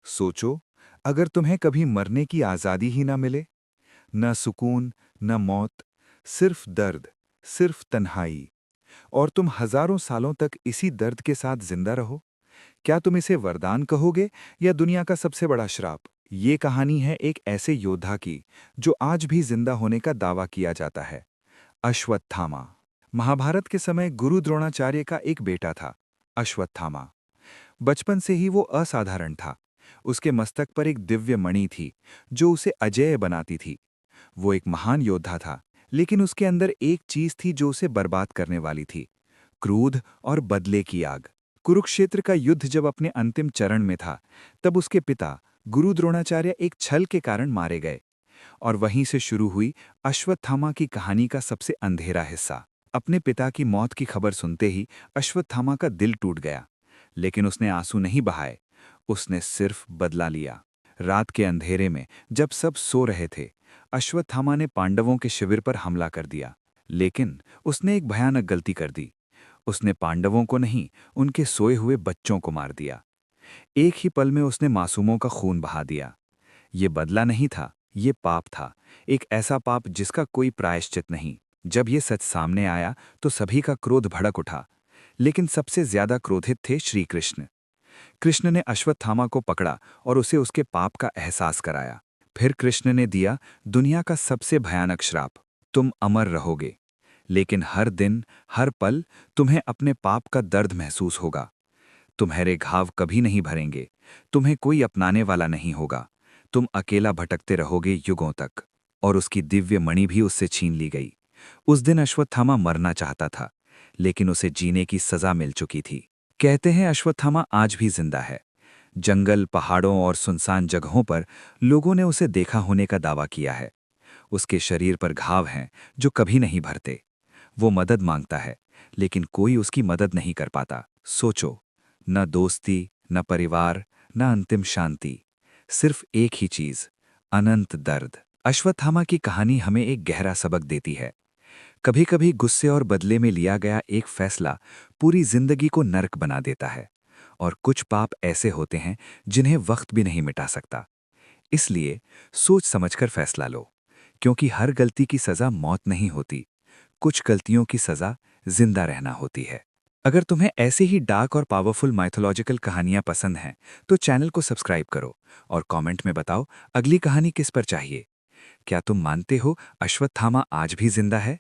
सोचो, अगर तुम्हें कभी मरने की आज़ादी ही ना मिले, न सुकून, न मौत, सिर्फ दर्द, सिर्फ तन्हाई, और तुम हजारों सालों तक इसी दर्द के साथ जिंदा रहो, क्या तुम इसे वरदान कहोगे या दुनिया का सबसे बड़ा श्राप? ये कहानी है एक ऐसे योद्धा की जो आज भी जिंदा होने का दावा किया जाता है। अश्वत्थामा। महाभारत के समय गुरु द्रोणाचार्य का एक बेटा था, अश्वत्थामा। बचपन से ही वो असाधारण था। उसके मस्तक पर एक दिव्य मणि थी जो उसे अजेय बनाती थी। वो एक महान योद्धा था, लेकिन उसके अंदर एक चीज थी जो उसे बर्बाद करने वाली थी, क्रोध और बदले की आग। कुरुक्षेत्र का युद्ध जब अपने अंतिम चरण में था, तब उसके पिता गुरु द्रोणाचार्य एक छल के कारण मारे गए। और वहीं से शुरू हुई अश्वत्थामा की कहानी का सबसे अंधेरा हिस्सा। अपने पिता की मौत की खबर सुनते ही अश्वत्थामा का दिल टूट गया, लेकिन उसने आंसू नहीं बहाए। उसने सिर्फ बदला लिया। रात के अंधेरे में जब सब सो रहे थे, अश्वत्थामा ने पांडवों के शिविर पर हमला कर दिया। लेकिन उसने एक भयानक गलती कर दी। उसने पांडवों को नहीं, उनके सोए हुए बच्चों को मार दिया। एक ही पल में उसने मासूमों का खून बहा दिया। ये बदला नहीं था, ये पाप था। एक ऐसा पाप जिसका कोई प्रायश्चित नहीं। जब ये सच सामने आया तो सभी का क्रोध भड़क उठा, लेकिन सबसे ज्यादा क्रोधित थे श्री कृष्ण। कृष्ण ने अश्वत्थामा को पकड़ा और उसे उसके पाप का एहसास कराया। फिर कृष्ण ने दिया दुनिया का सबसे भयानक श्राप, तुम अमर रहोगे, लेकिन हर दिन, हर पल तुम्हें अपने पाप का दर्द महसूस होगा। तुम्हारे घाव कभी नहीं भरेंगे, तुम्हें कोई अपनाने वाला नहीं होगा, तुम अकेला भटकते रहोगे युगों तक। और उसकी दिव्य मणि भी उससे छीन ली गई। उस दिन अश्वत्थामा मरना चाहता था, लेकिन उसे जीने की सजा मिल चुकी थी। कहते हैं अश्वत्थामा आज भी जिंदा है। जंगल, पहाड़ों और सुनसान जगहों पर लोगों ने उसे देखा होने का दावा किया है। उसके शरीर पर घाव हैं जो कभी नहीं भरते। वो मदद मांगता है, लेकिन कोई उसकी मदद नहीं कर पाता। सोचो, न दोस्ती, न परिवार, न अंतिम शांति, सिर्फ एक ही चीज, अनंत दर्द। अश्वत्थामा की कहानी हमें एक गहरा सबक देती है। कभी कभी गुस्से और बदले में लिया गया एक फैसला पूरी जिंदगी को नर्क बना देता है। और कुछ पाप ऐसे होते हैं जिन्हें वक्त भी नहीं मिटा सकता। इसलिए सोच समझकर फैसला लो, क्योंकि हर गलती की सजा मौत नहीं होती, कुछ गलतियों की सजा जिंदा रहना होती है। अगर तुम्हें ऐसे ही डार्क और पावरफुल माइथोलॉजिकल कहानियां पसंद हैं, तो चैनल को सब्सक्राइब करो और कमेंट में बताओ अगली कहानी किस पर चाहिए। क्या तुम मानते हो अश्वत्थामा आज भी जिंदा है?